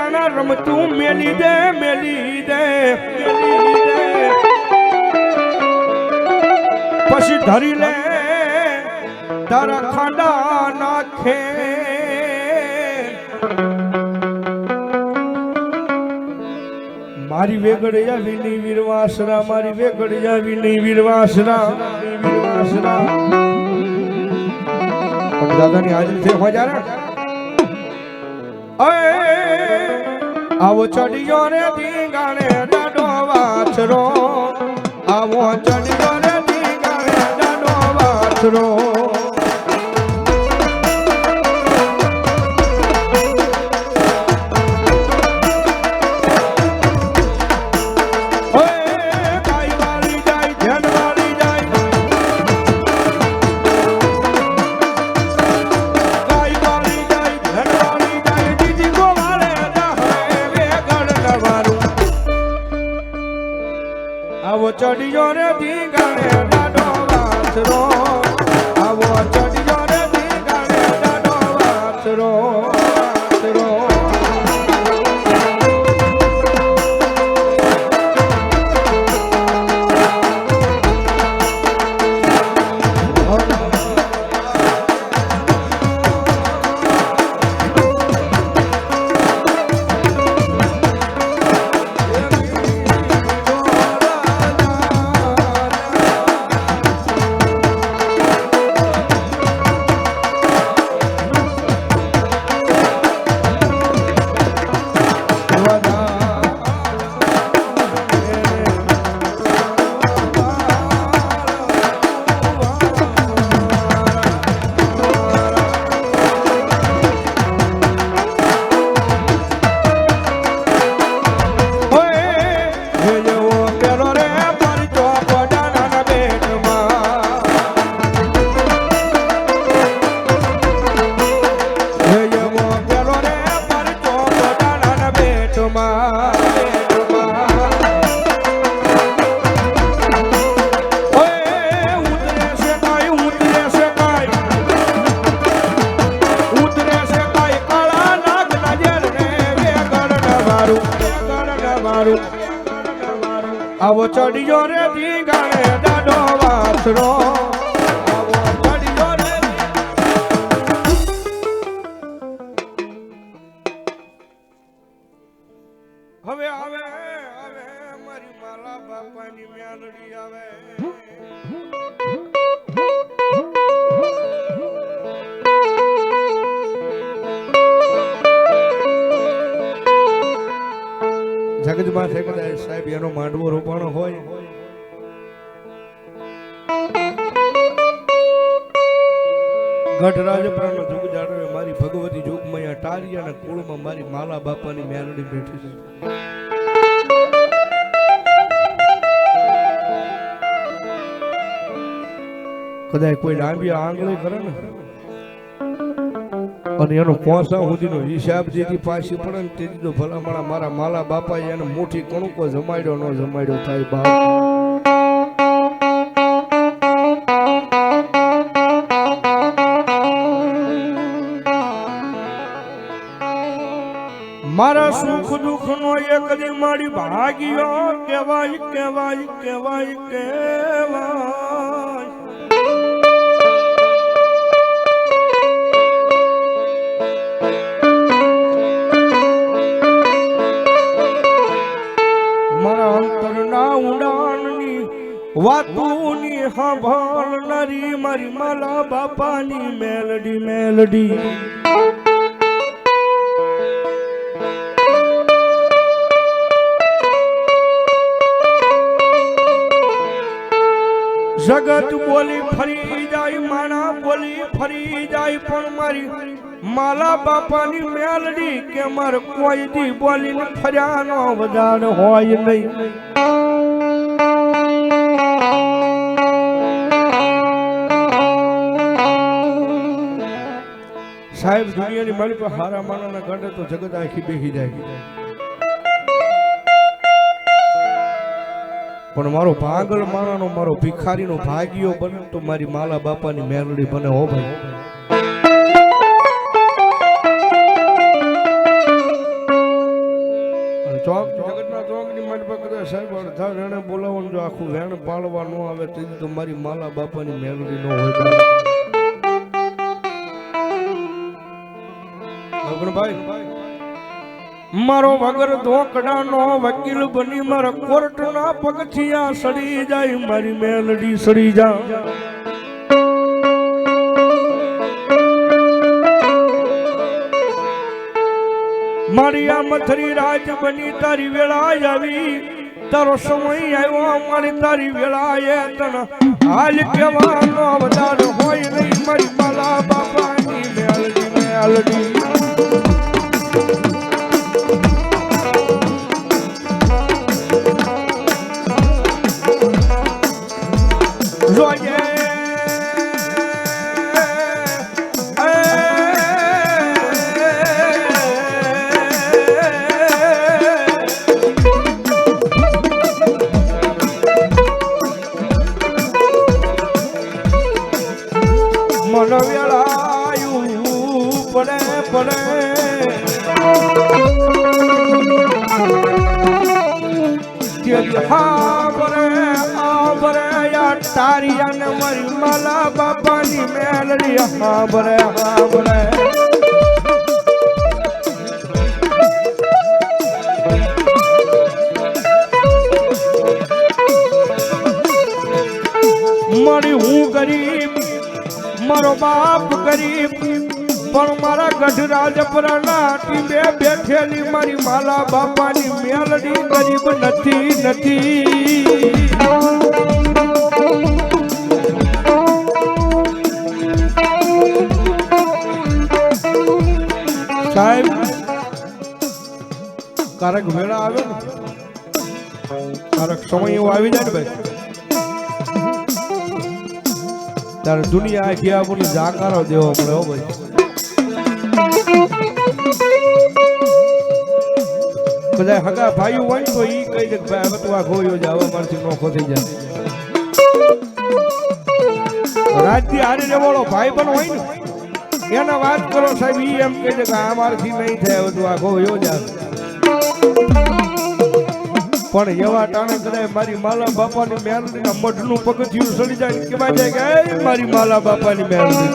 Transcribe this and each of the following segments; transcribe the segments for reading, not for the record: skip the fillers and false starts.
રાણા રમતું મેલી દે પછી ધરી લે તારા ખાંડા નાખે મારી વેગડ આવી ની વીરવાસરા મારી વેગડ આવી ની વીરવાસરા દાદાની હાજરી છે હજાર આવો ચડિયો રે ધીંગાણે દાડો વાછરો આવો ચડિયો રે ધીંગાણે દાડો વાછરો ચડિયો રે ધીંગાણે દાડો વાછરો આવો ચડિયો રે ધીંગાણે દાડો વાછરો આવો ચડિયો રે ધીંગાણે દાડો વાછરો આવો ચડિયો રે હવે આવે મારી માલા બાપાની મ્યાલડી આવે જગતમાં છે કદાચ સાહેબ એનો માંડવો રોપવાનો હોય ગઢરાજ પ્રાણ જુગ જાળવે મારી ભગવતી જોગમયા ટારિયાના કુળમાં મારી માલા બાપાની મેલડી બેઠી છે કદાચ કોઈ ડાંબિયા આંગળી કરે ને અને એનો પોસા સુધીનો હિસાબ જેથી પાછી પડે ને તેથી તો ભલામણા મારા માલા બાપાએ એને મોટી કણુકો જમાડ્યો ન જમાડ્યો થાય બાપ મારા સુખ દુઃખ નો એક દી મારી ભાગ્યો કેવાય કેવાય કેવાય કેવાય વાતુની સાંભળનારી મારી માલા બાપાની મેલડી જગત બોલી ફરી જાય માણા બોલી ફરી જાય પણ મારી માલા બાપાની મેલડી કે મારે કોઈ દી બોલીને ફર્યાનો વધાર હોય નહીં સાહેબ દુનિયાની મારી પર હારા માણાના ગઢે તો જગત આખી બેહી જાય પણ મારો પાગલ માણાનો મારો ભિખારીનો ભાગ્યો બને તો મારી માલા બાપાની મેલડી બને હો ભાઈ આખું વેણ પાળવા ન આવે તેથી તો મારી માલા બાપાની મેલડી ન હોય ભાઈ મારો વગર ધોકડાનો વકીલ બની મારા કોર્ટના પગથિયા સડી જાય મારી મેલડી સડી જાય મારી આ મથરી રાજ બની તારી વેળા આવી તારો સમય આવ્યો મારી તારી વેળા એ તન હાલ કેવાનો અવતાર હોય નહીં મારી માલા બાપાની મેલડી મેલડી જોઈએ મન વેળાયું પડે પડે તારી અને મારી માલા બાપાની મેલડી હા બરે મારી હું ગરીબ મારો બાપ ગરીબ પણ મારા ગઢરાજપરાના ટીમે બેઠેલી મારી માલા બાપાની મેલડી ગરીબ નથી સાહેબ કારક વેળા આવે ને કારક સમય એવો આવી જાય ને ભાઈ ત્યારે દુનિયા આખી આપણને જાકારો દેવો પડે હો ભાઈ બધા હગા ભાઈઓ હોય તો ઈ કહી દે ભાઈ હવે તું આ ખોયો જ હવે મારથી નોખો થઈ જાય રાજથી હારી રેવાળો ભાઈ પણ હોય ને એના વાત કરો સાહેબ ઈ એમ કહે છે કે આ મારથી નહીં થાય હવે તું આ ખોયો જ પણ એવા ટાણે કદાચ મારી માલા બાપાની મેલડીના મઢનું પગથિયું સડી જાય કેવાય જાય કે મારી માલા બાપાની મેલડી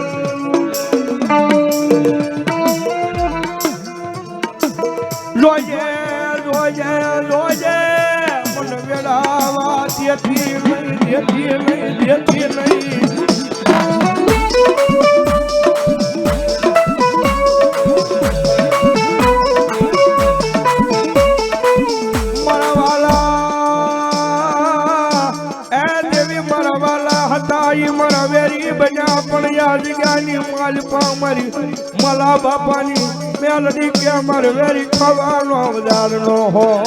લોજે લોજે લોજે મન વેળાવા દેતી નહીં મારા વેરી બન્યા પણ યાદ જ્ઞાની માલપા મારી માલા બાપાની મેલડી કે મારે વેરી ખાવાનો અવતાર નો હો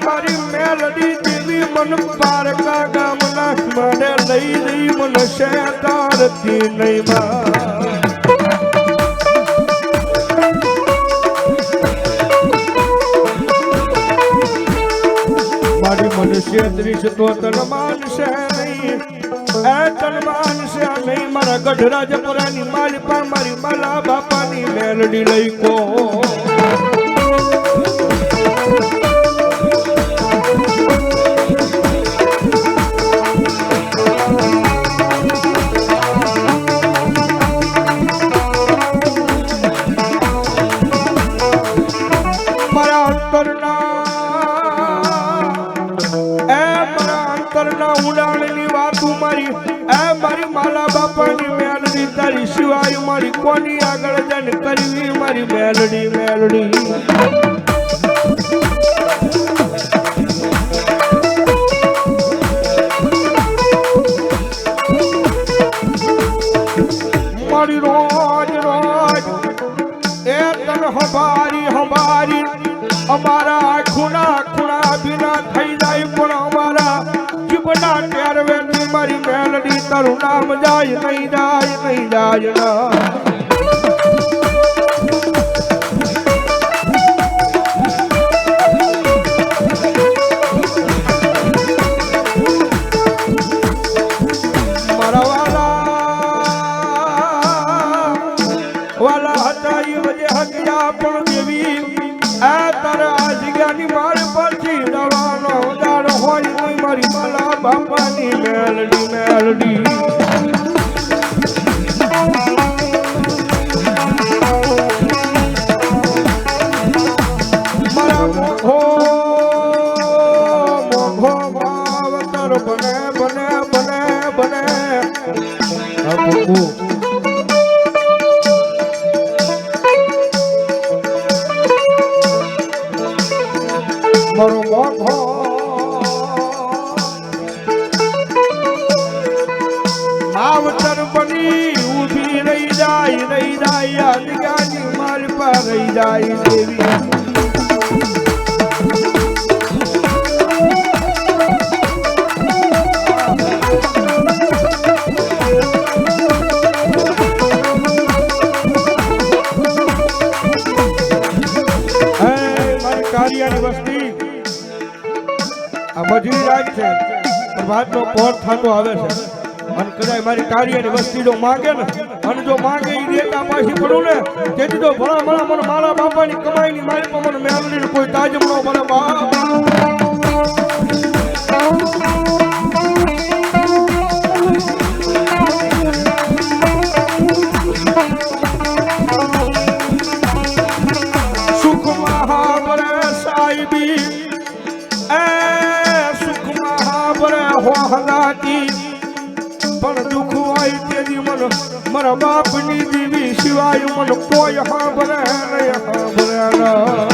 મારી મેલડી દેવી મન પારકા ગામના મને લઈ લઈ મન શેતારતી નહીં મારી મનુષ્ય ત્રીસ તો તન માનશે નહીં એ તન માનશે નહીં મારા ગઢરાજપરાની માલિપા મારી માલા બાપાની મેલડી લઈ કો ઉડાણની વાતું મારી એ મારી માલા બાપાની મેલડી તારી સિવાય મારી કોની આગળ જન કરવી મારી મેલડી મેલડી મારી રોજ રોજ એ તન હંભારી અમારા ખૂણા ખૂણા બિના થઈ જાય પણ અમારા જીવના ટેરવેથી મારી મેલડી તારું નામ જાય નહીં જાય ના વાલા હતા એ વજે હક્યા પણ દેવી આ તારા આ જગ્યાની માર પરથી દવાનો દાડ હોય નહીં મારી માલા બાપાની મેલડી મેલડી મારા મોઘો મોઘો માવતર બને બને બને બને મારો મોઘો માવતર બની ઊભી રહી જાય આ જગ્યાની માલ પર રહી જાય દેવી વસ્તી આ મજૂરી રાજ છે પ્રભાતનો પોર થતો આવે છે અને કદાચ મારી કાર્યની વસ્તી જો માંગે ને અને જો માંગે એ દેતા પાછી પડું ને તેથી તો ભલા ભલા મને મારા બાપાની કમાઈની મારી પર મને મેળવીને કોઈ તાજમનો મને બાપ પણ દુઃખ હોય તેની મન મારા બાપની દીવી સિવાય મન કોઈ હાંભળે નહીં હાંભળે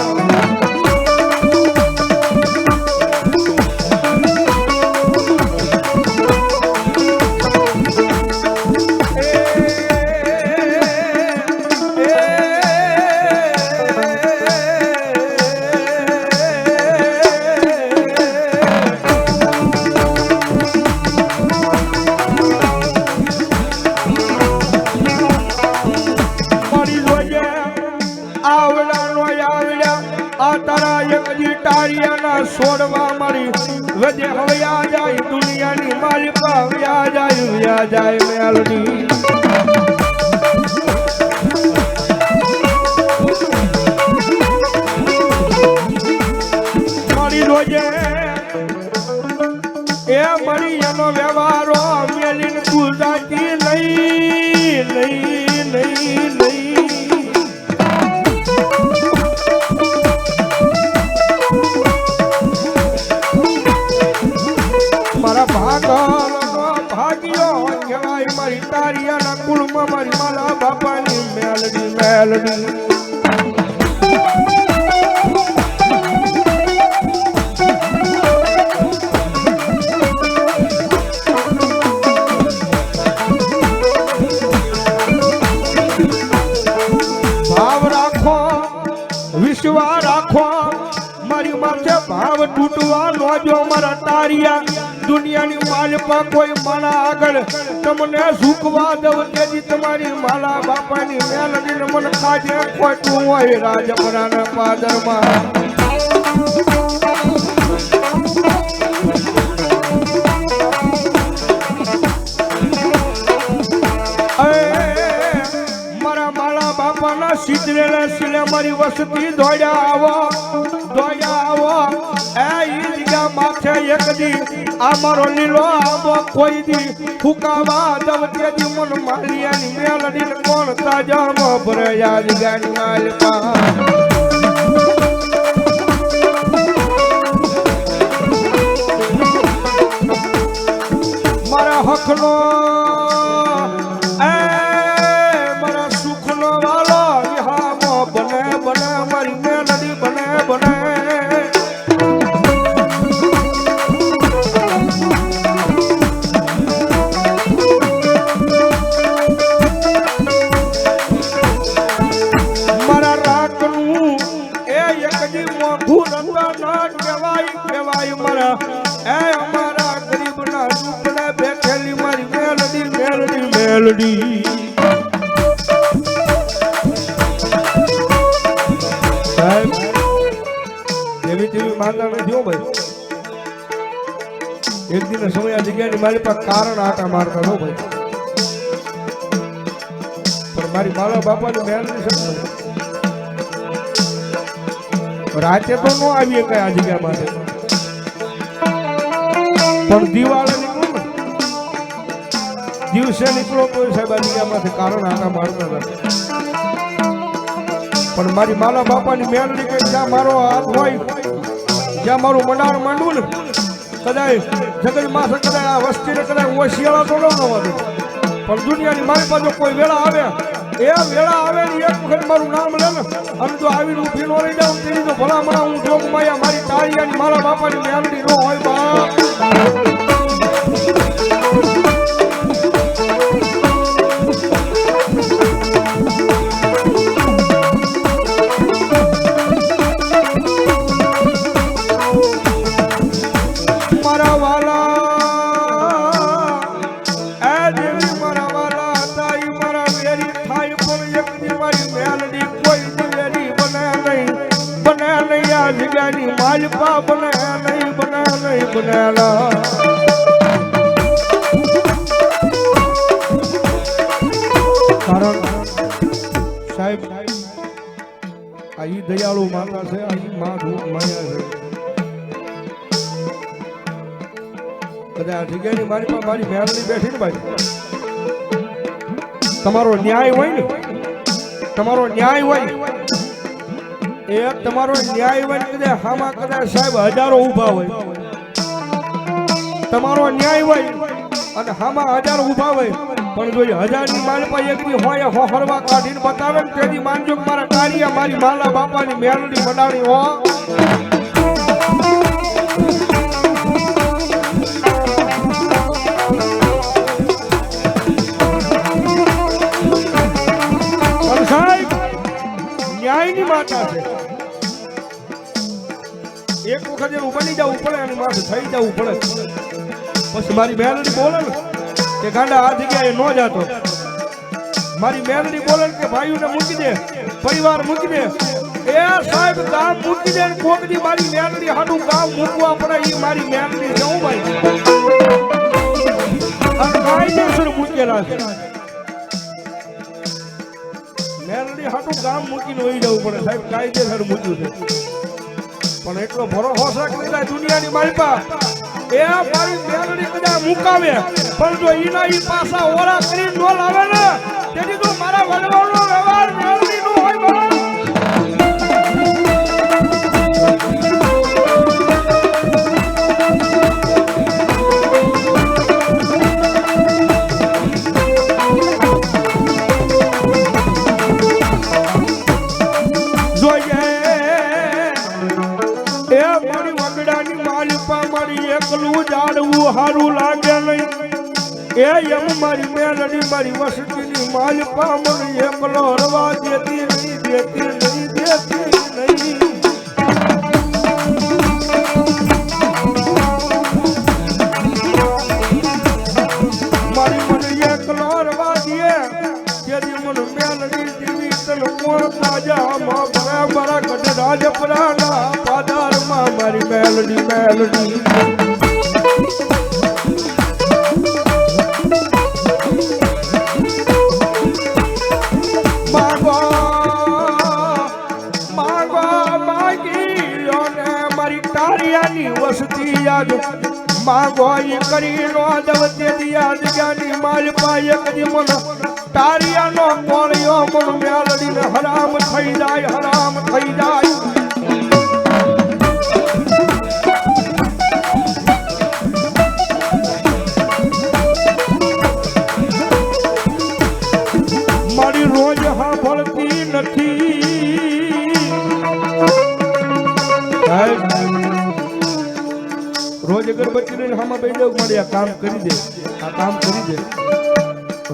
છોડવા મારી વજે હવયા જાય દુનિયાની મારી પાવ્યા જાય મેલડી મારી રોજે એ મારી એનો વ્યવહારો મેલીને તું જાતી નહીં નહીં નહીં નહીં ભાગ્યો કહેવાય મારી તારિયાના કુળમાં મારી માલા બાપાની મેલડી મેલડી ભાવ રાખો વિશ્વાસ રાખો મારી માથે ભાવ તૂટવા નો જો મારા તારિયા દુનિયાની માલ પર કોઈ મારા આગળ તમને ઝૂકવા દઉં તેથી તમારી માલા બાપાની મેલડીને મન કાજે ખોટું હોય રાજપરાના પાદરમાં મારા માલા બાપાના સિદ્ધરેલા સિલે મારી વસતી દોડ્યા આવો એ જગ્યા માથે એક દી આ મારો લીલો આવો કોઈ દી ફૂકાવા દવ તેથી મન માલિયાની મેલડીને કોણ તાજામાં ભરે યાદ ગાની માલપા મારા હકનો મારા સુખનો વાલો વિહામો બને બને મારી મેલડી બને બને કહેવાય મારા એ અમારા ગરીબના દુઃખને બેઠેલી મારી મેલડી મેલડી મેલડી સાહેબ જેવી તેવી માતા નથી હો ભાઈ એક દિન સમય આ જગ્યાની મારી પાસે કારણ આટા મારતા હો ભાઈ પણ મારી મારા બાપાની મેલડી છે રાતે તો ન આવીએ કઈ આ જગ્યા માટે પણ દિવાળે નીકળો ને દિવસે નીકળો તો સાહેબ આ જગ્યામાંથી કારણ આના મારતા હતા પણ મારી માલા બાપાની મેલડી કે જ્યાં મારો હાથ હોય જ્યાં મારું મંડાણ માંડવું ને કદાચ જગત માથે કદાચ આ વસ્તીને કદાચ ઓશિયાળા તો ન આવવાનું પણ દુનિયાની મારી પાસે કોઈ વેળા આવે એ વેળા આવે ને એક વખત મારું નામ લે ને અને જો આવીને ઊભી નો રહી જાઉં તેની તો ભલામણા હું જોગ માયા મારી તાળીયાની મારા બાપાની મેલડી ન હોય બાપ માલપા બને નહીં બનેલા કારણ સાહેબ આ ઈ દયાળુ માતા છે આ ઈ માં ધૂપ માયા છે કદાચ જગ્યાની મારી પાસે મારી મેલડી બેઠી ને ભાઈ તમારો ન્યાય હોય ને તમારો ન્યાય હોય એ તમારો ન્યાય હોય કદાચ હામાં કદાચ સાહેબ હજારો ઊભા હોય તમારો ન્યાય હોય અને હામાં હજારો ઊભા હોય પણ જો 1000ની માલ પાસે એકની હોય હોહરવા કાઢીને બતાવે ને તેની માનજો કે મારા કારિયા મારી માલા બાપાની મેલડી મંડાણી હો સાહેબ ન્યાયની માતા છે એક વખત એનું બની જવું પડે અને માથે થઈ જવું પડે પછી મારી મેલડી બોલે ને કે ગાંડા આ જગ્યાએ ન જાતો મારી મેલડી બોલે કે ભાઈઓને મૂકી દે પરિવાર મૂકી દે એ સાહેબ ગામ મૂકી દે કોક દી મારી મેલડી હાડું ગામ મૂકવા પડે એ મારી મેલડી છે હું ભાઈ આ કાયદેસર મૂકેલા છે મેલડી હાડું ગામ મૂકીને વહી જવું પડે સાહેબ કાયદેસર મૂક્યું છે પણ એટલો ભરોસો છે કે દુનિયાની માલપા એ મારી મેલડી કદાચ મુકાવે પણ જો ઈના ઈ પાસા ઓરા કરીને નો લાવે ને તેથી તો મારા વડવાળનો વ્યવહાર મેલડી નો હોય બરાબર એકલું જાડવું હારું લાગે નહીં એ એમ મારી મેલડી મારી વસતીની માલપા મને એકલો રવા દેતી નહીં મારી મને એકલો રવા દે જેથી મને મેલડી દીવી તન કોણ તાજામાં બરાબર કટ રાજપરાના પાદારમાં મારી મેલડી વસતી યાદ માગોઈ કરી નો દવતી યાદ જ્ઞાની માલ પાય કદી મન તારિયાનો કોળિયો મન મેલડીને હરામ થઈ જાય મારી રોજ હા ભળતી નથી રોજ અગરબત્તી લઈને હામાં બેસી જવું મળે આ કામ કરી દે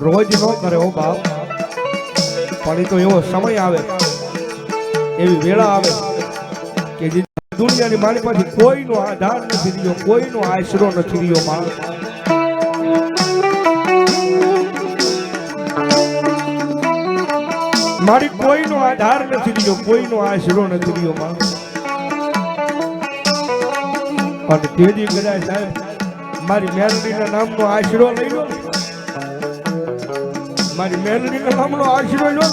રોજ ન કરે હો બાપ પણ એ તો એવો સમય આવે એવી વેળા આવે કે જે દુનિયાની મારી પાસે કોઈનો આધાર નથી રહ્યો કોઈનો આશરો નથી રહ્યો મારી કોઈનો આધાર નથી રહ્યો કોઈનો આશરો નથી રહ્યો અને તેજી કદાચ સાહેબ મારી મેલડીના નામનો આશરો લઈ લો મારી મેલડીનો હમણો આશરો લો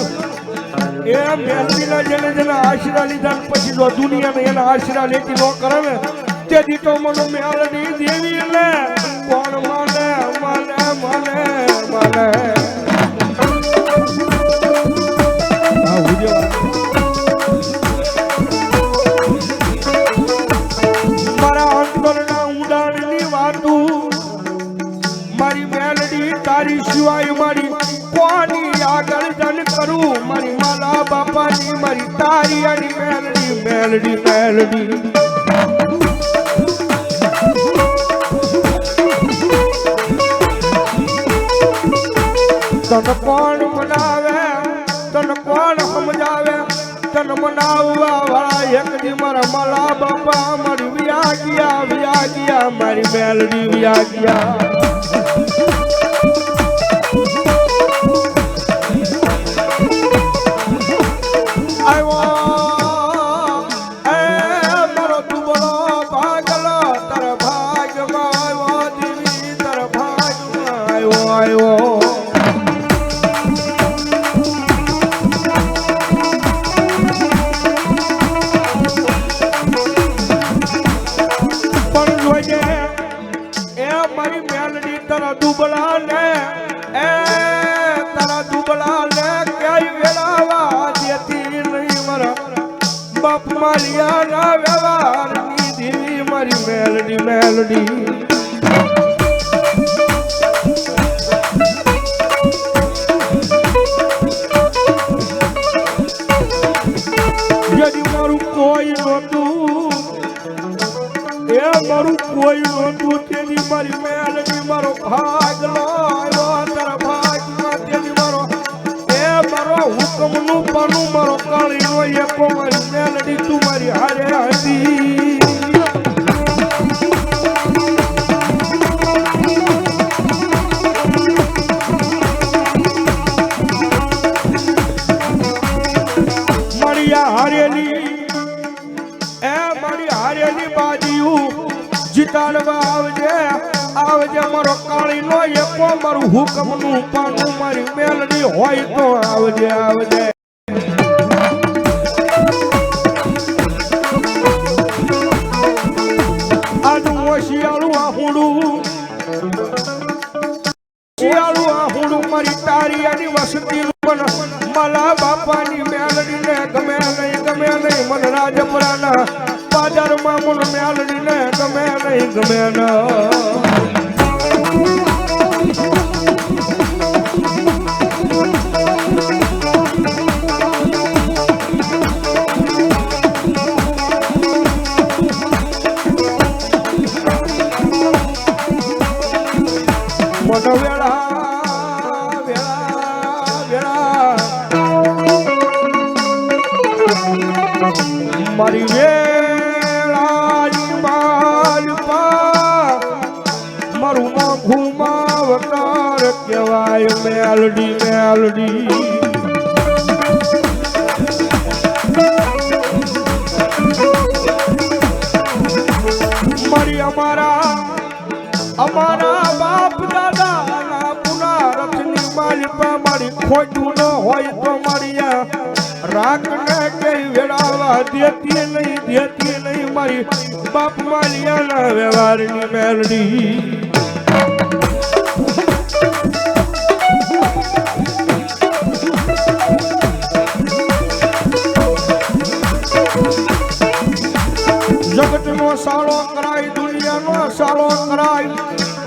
એ મેલડીના જેને આશરા લીધા પછી જો દુનિયાને એના આશરા લેતી ન કરે ને તેથી તો મને મેલડી દેવી ને કોણ માને માને માને માને મારા અંતરના ઊંડાણની વાતું મારી મેલડી તારી સિવાય મારી કોની આગળ જન કરું મારી માલા બાપાની મારી તારી અને મેલડી મેલડી મેલડી તન કોણ મનાવે તન કોણ સમજાવે તન મનાવવા વાળા એક દી મારા માલા બાપા મારી વિયા ગયા મારી મેલડી વિયા ગયા દુબળા ને એ તારા દુબળા ને ક્યાંય વેળાવા દેતી નહીં મારા બાપ માલિયા ના વ્યવહાર ની દેવી મારી મેલડી મેલડી यदि मारू कोई नोतू ए मारू कोई नोतू तेरी मारी मेलडी मारो भाग लो तारा भाग में तेरी मारो ए मारो हुक्म नु पानु मारो काली नो एको मारी मेलडी तू मारी हारे हदी જીતાડવા આવજે મારો કાળી નો એકો મારું હુકમ નું પાનું મારી મેલડી હોય તો આવજે આવજે આજુ શિયાળું આહુડું મારી તારિયાની વસતી માલા બાપાની મેલડી ને ગમે નહીં મન રાજપરાના બાજારમાં મન મેલડી ને ગમે નહીં ગમે ના મન વેળા મારી વેળાની માલપા મારું મોંઘું માવતર કહેવાય મેલડી મેલડી મારી અમારા બાપ દાદાના પુનારથની માલપા મારી ખોટું ન હોય તો મારી રાખ ને કઈ વેળાવા દેતી નહીં મારી બાપ માલિયાના વ્યવહારની મેલડી જગતનો સાળો કરાય દુનિયાનો સાળો કરાય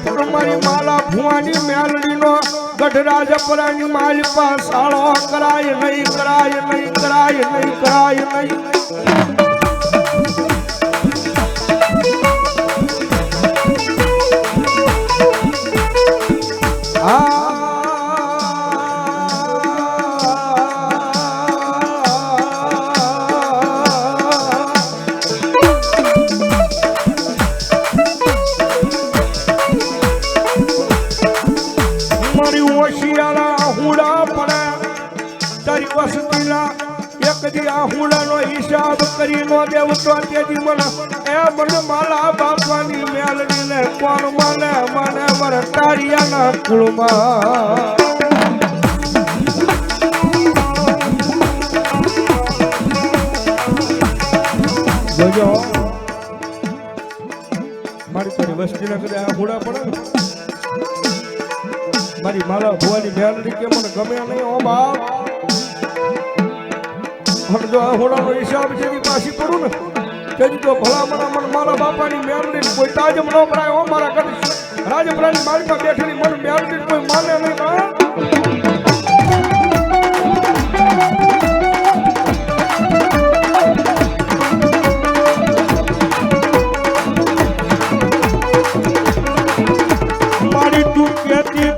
પણ મારી માલા ભુવાની મેલડીનો ગઢરાજપરાની માલપા સાળો કરાય નહીં હિસાબ કરી નો દેવ તો તેથી મને માલા બાપાની મેલડી ને કોણ માને મારા તારિયાના કુળમાં વસ્તીના કદાચ આ હુડા પડે ને મારી માલા ભુવાની મેલડી કે મને ગમે નહીં ઓ બાપ અને જો આ હુડાનો હિસાબ છે એની પાછી પડું ને તેથી તો ભલા મને મારા બાપાની મેલડી કોઈ તાજમ ન ભરાય હો મારા ઘરે રાજપરાની માળીમાં બેઠેલી મને મેલડી કોઈ માને નહીં બા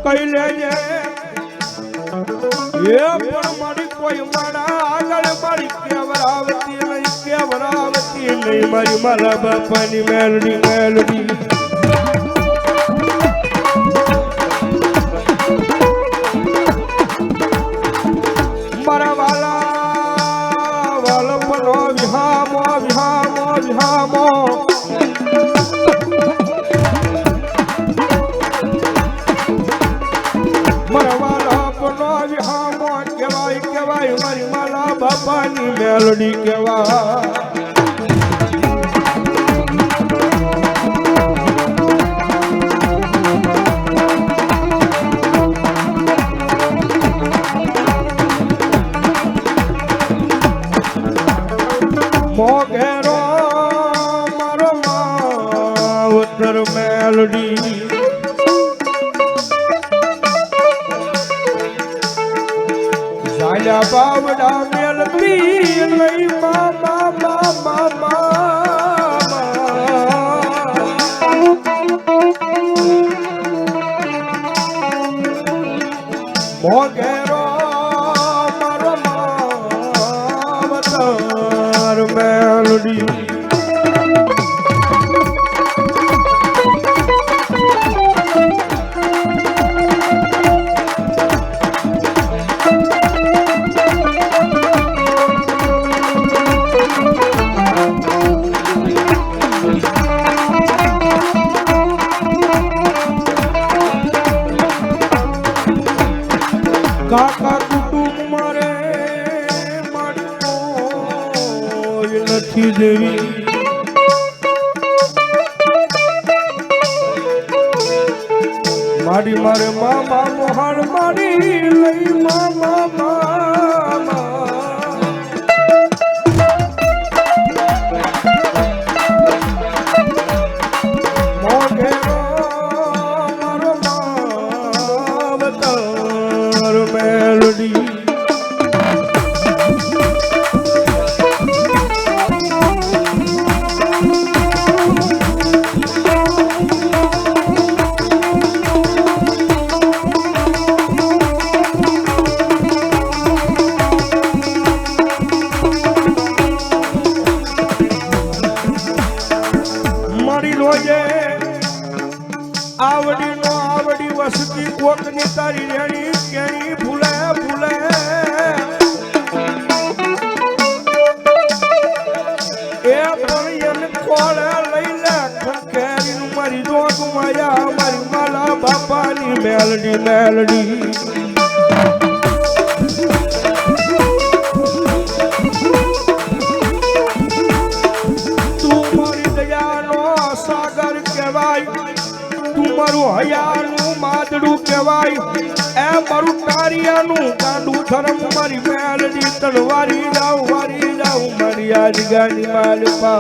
કઈ લેજે એ પણ મારી કોઈ મારા આગળ મારી કેવરાવતી નહીં મારી મારા બાપાની મેલડી મારા વાલપનો વિહામો કેવાય મારી માલા બાપાની મેલડી કેવાય મોઘેરો મારો માવતર મેલડી સાડા બાવડા મેલતી નહીં મામા મોઘેરો મારો માવતર મેલડી કાકા કુટુંબ મારે મારી નથી દેવી મારી મારે મામા મોહન મારી લઈ મામા મેલડી મારી રોજે આવડી નો આવડી વસતી કોકની તારી રેણી કેણી ભૂલે એ પણ કોળે લઈ લે ખંખેરી મારી જોગ માયા મારી માલા બાપાની મેલડી તું મારી દયાનો સાગર કહેવાય તું મારું હયાનું માદડું કહેવાય એ મારું તારિયાનું ગાંડું ધરમ મારી મેલડી તલવારી જાઉં મારી આજ ગાડી માલપા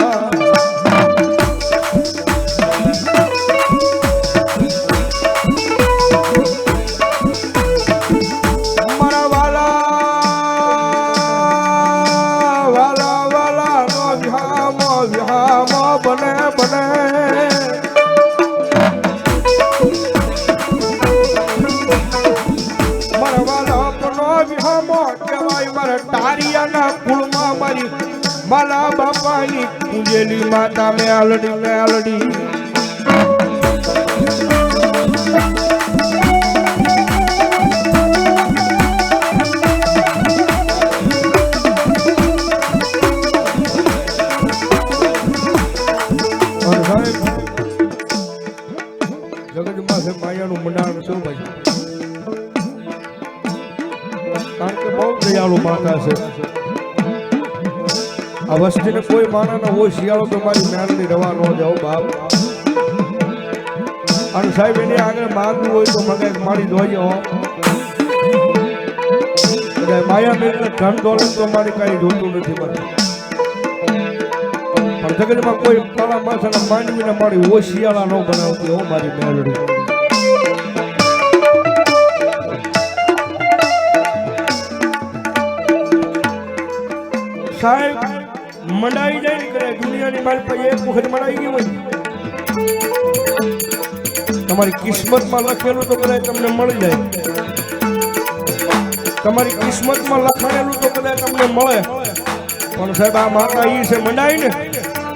મારા વાલા નો વિહામો બને તારિયાના કુળમાં મારી માલા બાપાની પૂજેલી માતા મેલડી જગતમાં છે માયાનું મંડાણ શું ભાઈ કારણ કે બહુ દયાળુ માતા છે આ વસ્તીને કોઈ માના ના હોય શિયાળો તો મારી મેલડી રવા ન જાવ બાપ અને સાહેબ એની આગળ માંગવું હોય તો મને મારી જોઈએ હો માયા મેં ધન દોલત તો મારે કઈ જોતું નથી મને પણ જગતમાં કોઈ તારા માથાના માનવીને મારી ઓશિયાળા ન બનાવતી હો મારી મેલડી સાહેબ મંડાઈ જાય ને કરે દુનિયાની મારી પાસે એક વખત મંડાઈ ગઈ હોય તમારી કિસ્મતમાં લખેલું તો કદાચ તમને મળી જાય તમારી કિસ્મતમાં લખાયેલું તો કદાચ તમને મળે પણ સાહેબ આ માતા ઈ છે મંડાઈ ને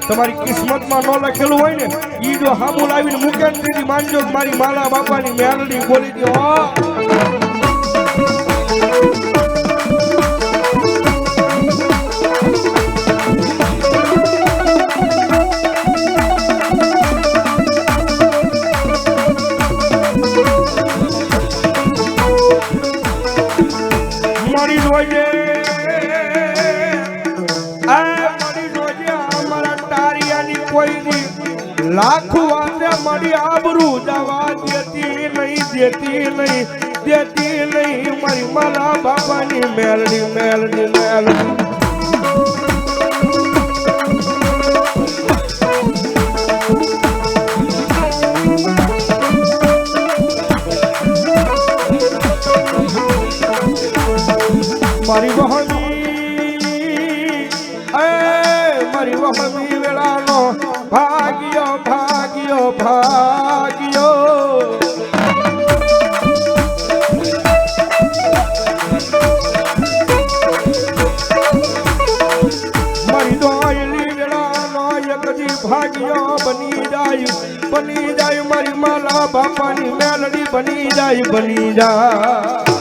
તમારી કિસ્મતમાં ન લખેલું હોય ને ઈ જો હામુલ આવીને મૂકે ને તેથી માનજો મારી માલા બાપાની મેલડી બોલી દો લાખ વાતે મારી આબરૂ જવા દેતી નહીં મારી માલા બાપાની મેલડી મેલડી મેલડી મારી વહમી વેળાનો ભાગ્યો ભાગ્યો ભાગ્યો મારી દોયલી વેળાનો એકદી ભાગ્યો બની જાય મારી માલા બાપાની મેલડી બની જાય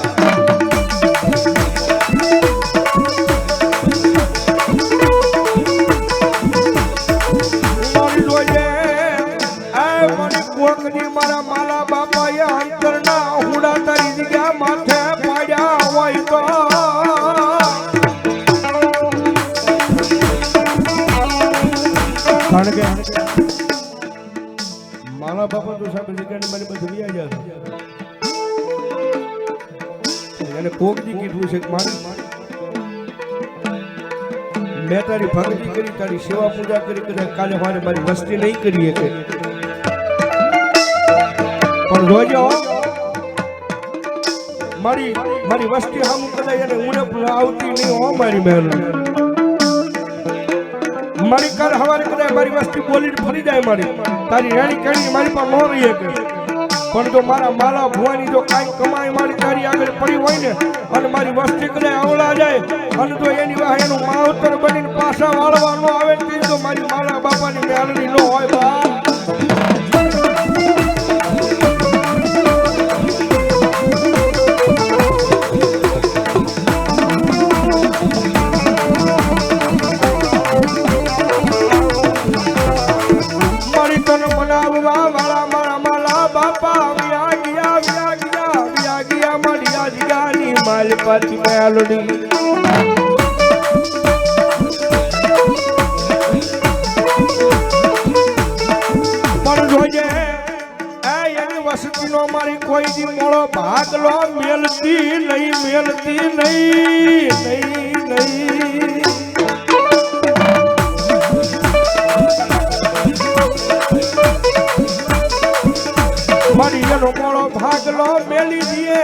મારા માલા બાપા એ અંતરના હુડા તારી જગ્યા માથે પાડ્યા હોય તો કારણ કે માલા બાપા તો સાહેબ જગ્યાની મારી પાસે વ્યા જાય એને કોકજી કીધું છે કે મારી મેં તારી ભક્તિ કરી તારી સેવા પૂજા કરી કદાચ કાલે મારે મારી વસ્તી નહીં કરી શકે પણ જોજો મારી વસ્તી હામું કદાચ એને ઉણપ આવતી નહીં હો મારી મેલડી મારી કર હવારે કદાચ મારી વસ્તી બોલીને ફરી જાય મારી તારી રેણી કેણી મારી પર ન રહી શકે પણ જો મારા માલા ભુવાની જો કાંઈ કમાઈ મારી તારી આગળ પડી હોય ને અને મારી વસ્તી કદાચ આવડા જાય અને જો એની વાહ એનું માવતર બનીને પાછા વાળવા ન આવે તો મારી માલા બાપાની મેલડી ન હોય બા માલપતિ મેલડી પણ જોજે એની વસ્તીનો મારી કોઈ દી મોળો ભાગલો મેલતી નહીં મારી એનો મોળો ભાગલો મેલી દીએ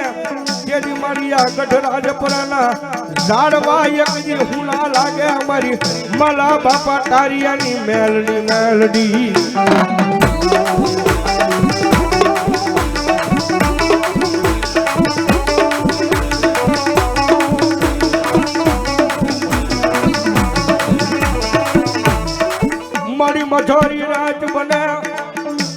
તેની મારી આ ગઢરાજપરાના ઝાડવા એકજી હુલા લાગે અમારી માલા બાપા તારિયાની મેલડી મારી મધોરી રાત બને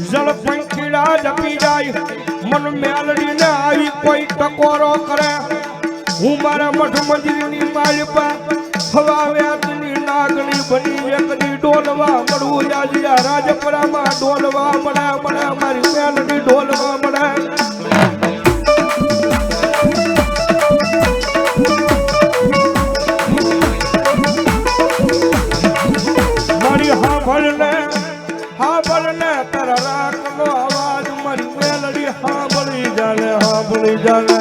જળ પંખીડા જપી જાય મન મેલડી ને આવી કોઈ ટકોરો કરે હું મારા મઠ મંદિરની માલિપા હવા વ્યાજની નાગણી બની એકની ડોલવા મળવું જાજિયા રાજપરામાં ડોલવા મળે મારી મેલડી ડોલવા મળે મારી હા ભલને તારા રાખનો અવાજ મારી જાણે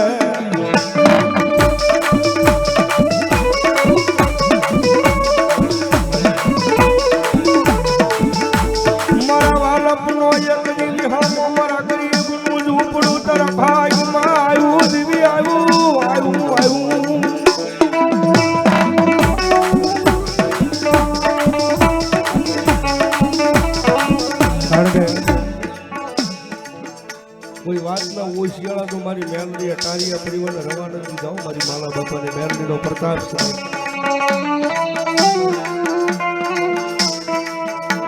મારા વાલપનો એક દીવી હામો મારા ગરીબનું ઝૂંપડું તારા ભાઈમાં આવ્યું દીવી આવ્યું કોઈ વાત ના હોય શિયાળા તો મારી મેલડી અટારિયા પરિવારને રવાના નથી જાઉં મારી માલા બાપાને મેલડીનો પ્રતાપ છે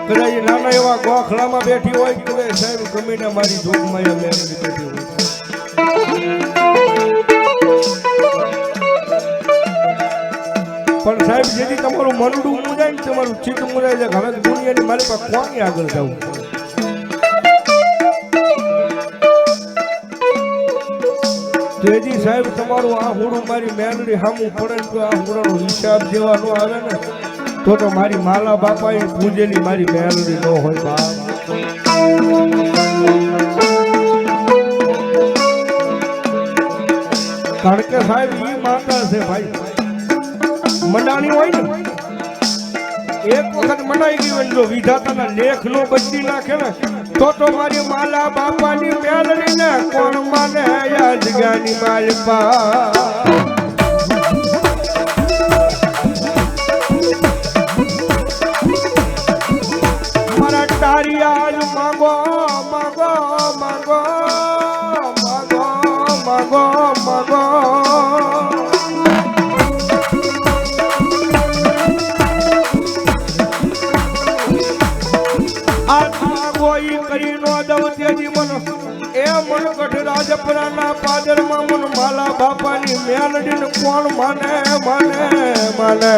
કદાચ નાના એવા ગોખલામાં બેઠી હોય કદાચ સાહેબ ગમીને મારી જોગમાં એ મેલડી બેઠી હોય પણ સાહેબ જેથી તમારું મનડું મુજાય ને તમારું ચિત્ત મુજાય છે હવે દુનિયાની મારી પાસે કોની આગળ જવું તેજી સાહેબ તમારું આ હુડું મારી મેલડી સામું પડે તો આ હુડાનો હિસાબ જેવા ન આવે ને તો મારી માલા બાપાએ પૂજેલી મારી મેલડી ન હોય બાપ કારણ કે સાહેબ એ માતા છે ભાઈ મંડાણી હોય ને એક વખત મનાઈ ગઈ હોય જો વિધાતાના લેખ નો બદલી નાખે ને તો મારી માલા બાપાની મેલડી ને કોણ માને આ જગ્યાની માલપા મારા તારિયા માગો માગો માગો માગો માગો માગો કરી નો દવતેજી મન એ મન કઠ રાજપરાના પાદરમાં મન માલા બાપાની મેલડીને કોણ માને માને માને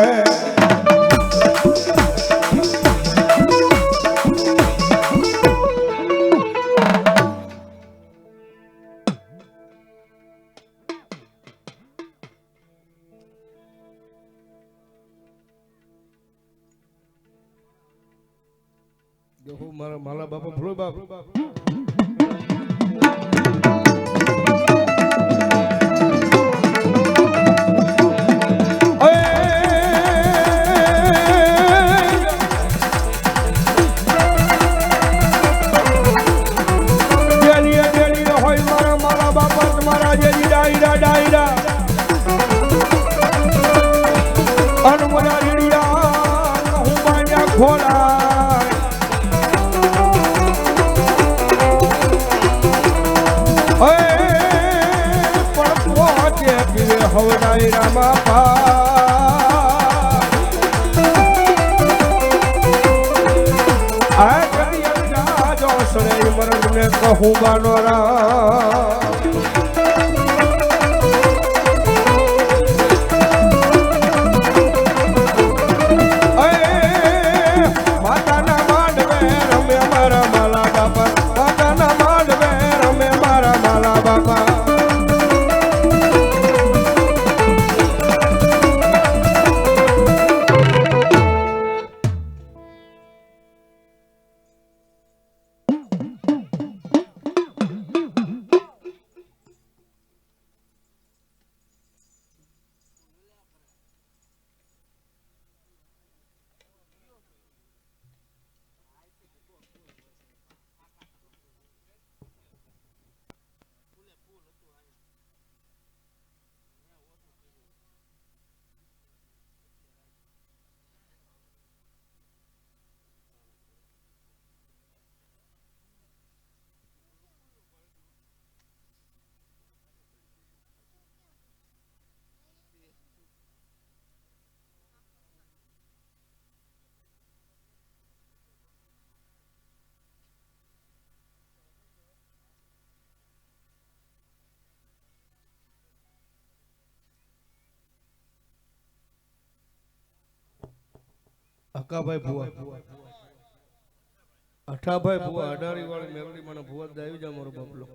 देखो मारा माला बापा भोले बाप હવડાઈ રામા આ કરિયા જો સરે મરદ ને કહું બાનો રા માતાના માંડવે રમે મારા માલા બાપા માતાના માંડવે રમે મારા માલા બાપા અકાભાઈ ભુવા અઠાભાઈ ભુવા અઢારી વાળી મેમરી મને ભુવા આવી જા મારો બાપલો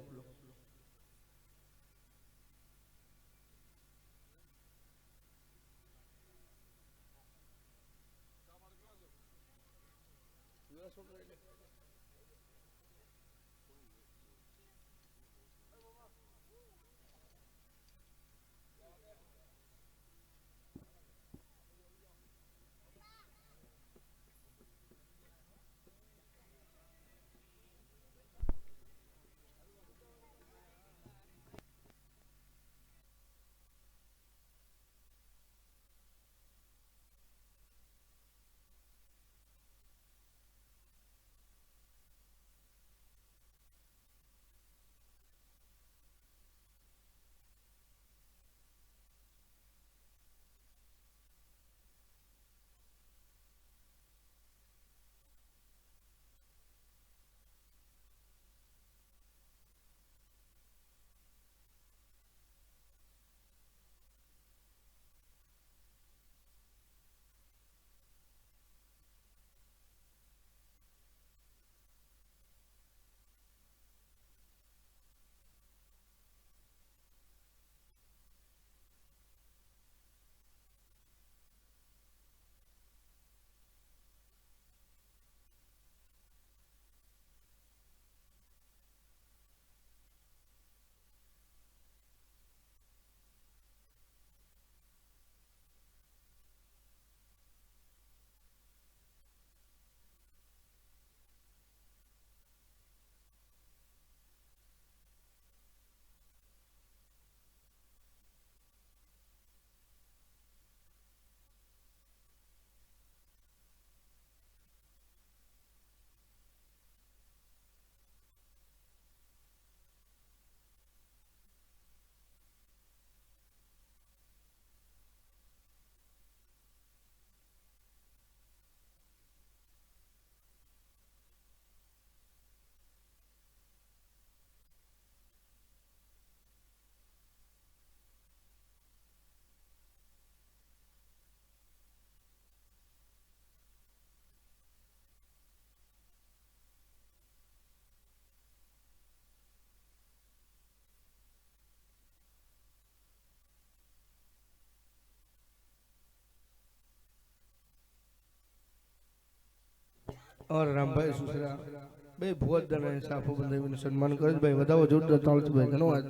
और रामभाई सुसरा भाई बहुत दना साफो बंधाई सन्मान करे भाई વધાવો જોરદાર તાળથી ભાઈ ઘણો આજ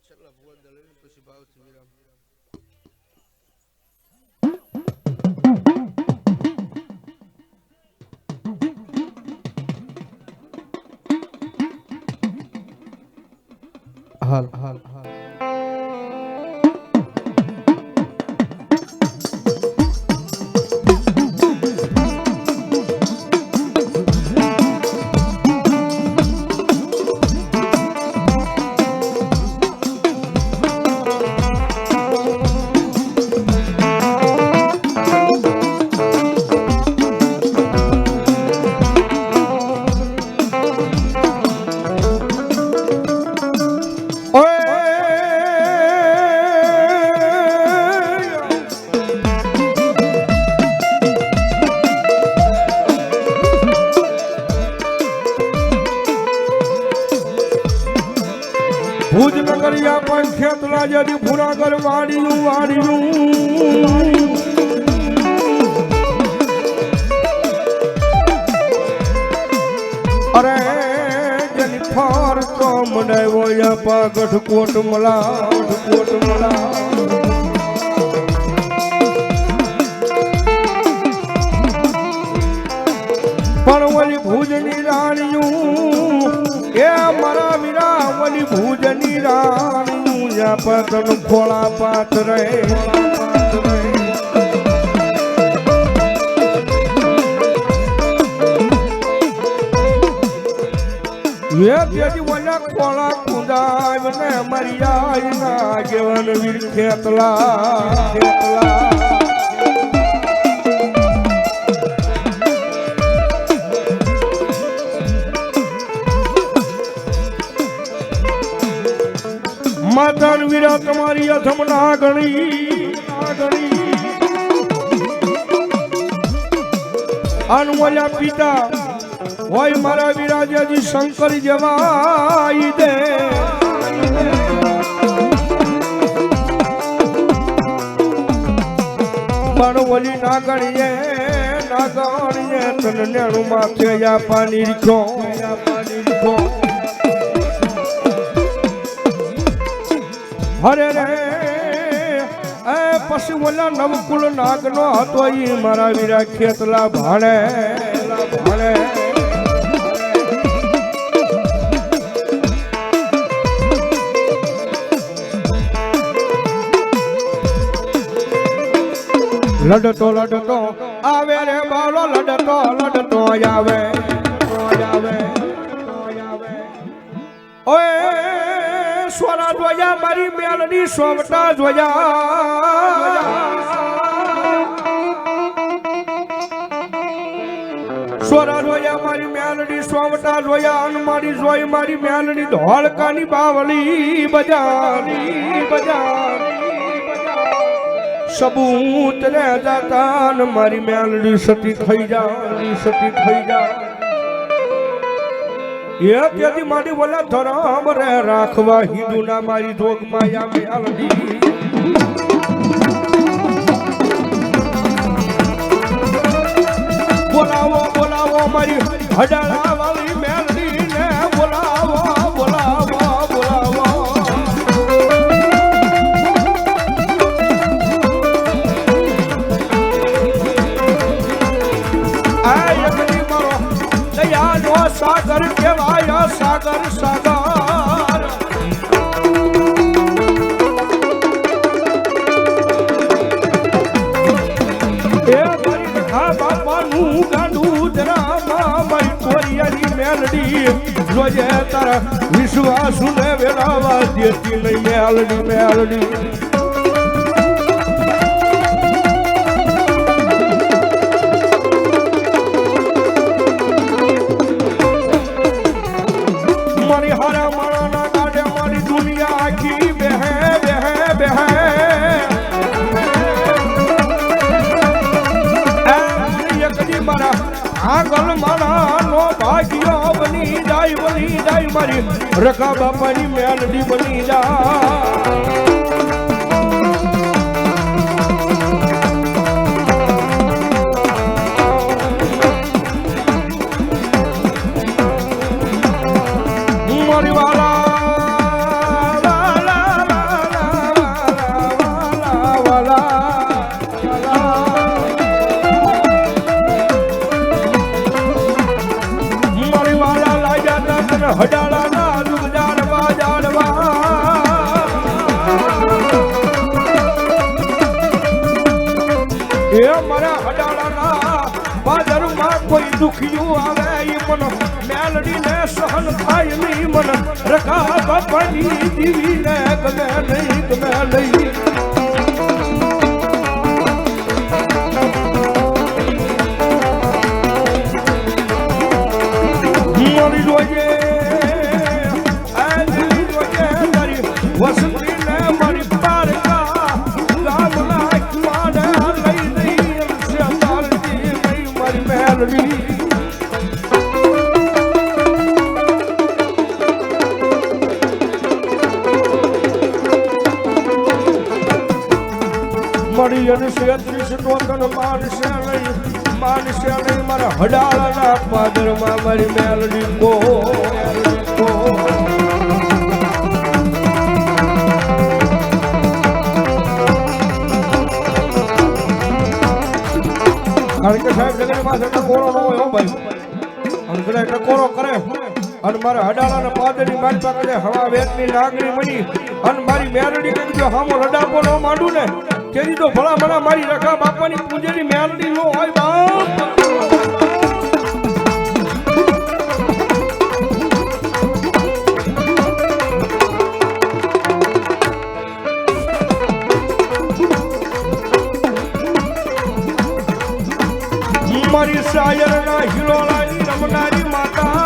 ચલા ભૂવા દલે પછી ભાવ થી વિરામ હાલ હાલ હાલ ભુજ નગરિયા પણ ખેતલા જડી પૂરા કર વાડીયું વાડીયું અરે જની ફાર તો મડાયો યા પાગઠ કોટ મલા પણ ઓલી ભુજની રાણીયું એ મારા વીરા ઓલી ભુજની રાણીયું યા પતન ખોળા પાત રહે ये तेजी वना कोला कुंदाय ने मरियाय ना गेवन वीर खेतला मातन वीरा तुम्हारी अथम ना गणी अनवल्या पिता હોય મારા વિરાજાજી શંકર જવાઈ દે પણ ઓલી ના ગણીએ તને નેણું માથે યા પાણી રીખો હરે રે એ પછી ઓલા નવકુલ નાગનો હતો ઈ મારા વીરા ખેતલા ભાણે ભાણે લડતો લડતો આવે રે બાળો લડતો લડતો આવે ઓય સ્વરા જોયા મારી મેલડી સોવટા જોયા સ્વરા જોયા મારી મેલડી સોવટા જોયા અન મારી જોઈ મારી મેલડી ધોળકાની બાવળી બજારી બજાર સબૂત રે જાતા ને મારી મેલડી સતી થઈ જા એ કેદી મારી બોલા ધરમ રે રાખવા હિન્દુ ના મારી જોગ માયા મેલડી બોલાવો બોલાવો મારી હડાળા વાળી મેલડી ને બોલાવો બોલાવો બોલાવો સાગર કેવાય સાગર સાગર એ મારી ખા બાપાનું ગાંડું જરા મારી કોરિયાની મેલડી જોજે તારા વિશ્વાસ ને વેળાવા દેતી નહીં મેલડી મેલડી આગળ મારા નો ભાગ્યો બની જાય મારી રખા બાપાની મેલડી બની જાય મારી વાલા હડાળા ના દુગ જાડવા એ મારા હડાળા ના બાજારમાં કોઈ દુખિયું આવે એ મન મેલડી ને સહન થાય નહીં મન રખા બાપાની દીવી ને ગમે નહીં મારી જોઈએ વસંતી ને મારી પારકા ગામના માડે લઈ નહીં ચાલતી નહીં મારી મેલડી મળી અને 36 ટોકન માનશે નહીં મારા હડાળાના પાદરમાં મારી મેલડી કો કારણ કે સાહેબ જગત પાસે ટકોરો ન હોય ભાઈ અને કદાચ ટકોરો કરે અને મારા હડાળાના પાદરની મારી પાસે હવા વેતની લાગણી મળી અને મારી મેલડી કંઈક જો હામો રડાપો ન માંડું ને તેની તો ભલા મને મારી રખા બાપાની પૂજેની મેલડી નો હોય બાપ મારી શાયર ના હિલોળાની રમનારી માતા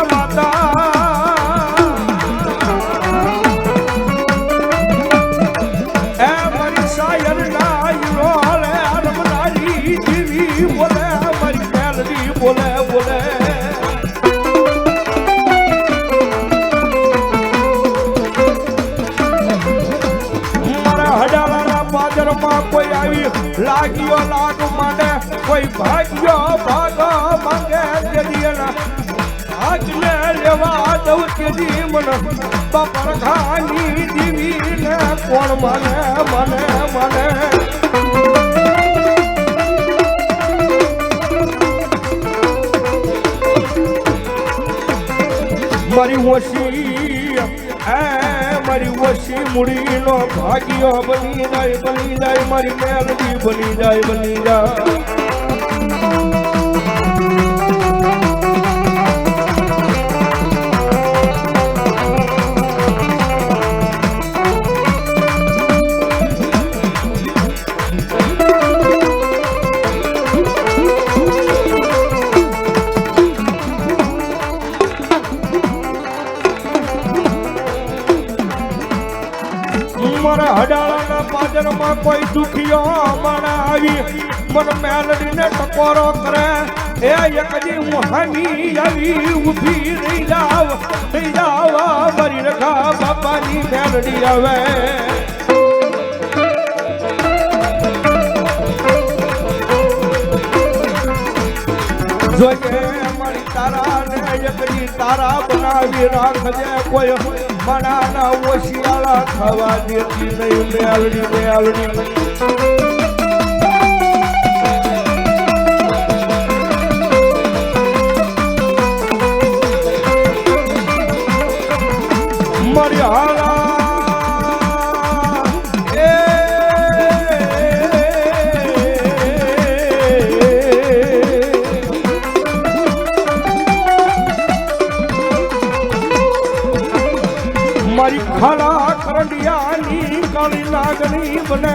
એ મારી શાયર ના હિલોળે રમનારી દીવી બોલે મારી મેલડી બોલે મારા હડાળાના પાદરમાં કોઈ આવી લાગ્યો લાગ માંડે કોઈ ભાગ્યો ભાગો માંગે તેદીના આજને લેવા દઉં તેદી મન બાપર ખાની દીવી ને કોણ મને ઓછી મારી ઓછી મૂડીનો ભાગ્યો બની જાય મારી મેલડી બની જાય મારા હડાળાના પાદરમાં કોઈ દુખીઓ માણા આવી મન મેલડીને ટકોરો કરે એ એકદી હું હામી આવી ઊભી રહી જાવ મારી રખા બાપાની મેલડી આવે જોજે મારી તારા ને એકદી તારા બનાવી રાખજે કોઈ મનાના ઓશિયાળા થવા દેતી નહીં મેલડી મારી હાલા મારી ખાલા કરંડિયાની કાળી નાગણી બને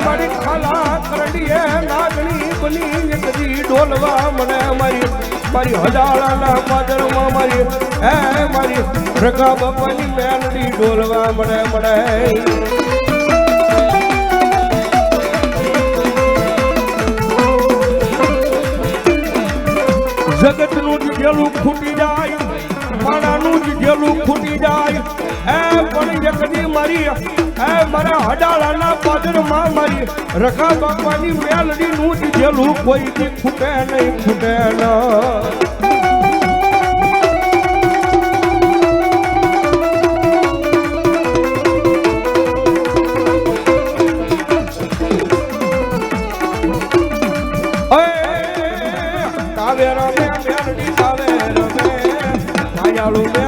મારી ખાલા કરંડિયા નાગણી બની એકદી ડોલવા મને મારી હજાળાના પાદરમાં મારી રગા બાપાની મેલડી ડોલવા મને જગતનું જ ગેલું ખૂટી જાય માણાનું જ ગેલું ખૂટી જાય પણ એકદી મારા હડાળાના પાદરમાં મારી રખા બાપાની મેલડીનું જ ગેલું કોઈ દી ખૂટે નહીં તાવે રમે મેલડી તાવે રમે માયાળું